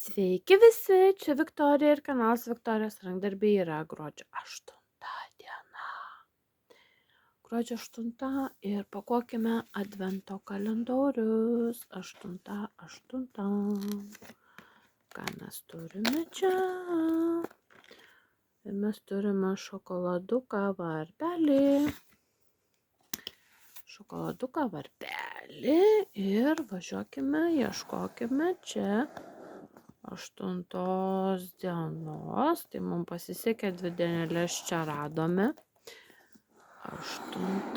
Sveiki visi, čia Viktorija ir kanalas Viktorijos rankdarbiai yra gruodžio 8 diena. Gruodžio 8 ir pakuokime advento kalendorius. 8. Ką mes turime čia? Ir mes turime šokoladuką varpelį. Ir važiuokime, ieškokime čia 8 dienos. Tai mums pasisekė 2 dienelės čia radome. 8.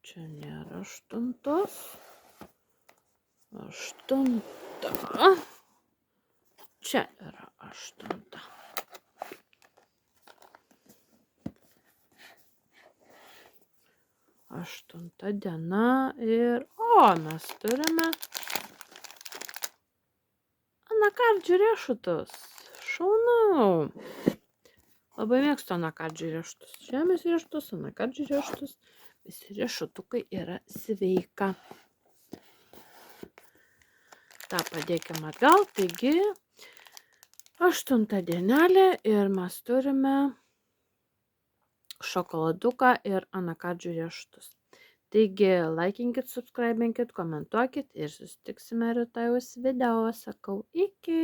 Čia nėra 8. 8. Čia yra 8. 8 diena ir mes turime anakardžių riešutus. Šaunu. Labai mėgstu anakardžių riešutus. Žemės riešutus, anakardžių riešutus. Visi riešutukai yra sveika. Ta padėkime atgal. Taigi 8 dienelė ir mes turime šokoladuką ir anakardžių riešutus. Taigi, laikinkit, subscribinkit, komentuokit ir susitiksime rytojaus video. Sakau iki.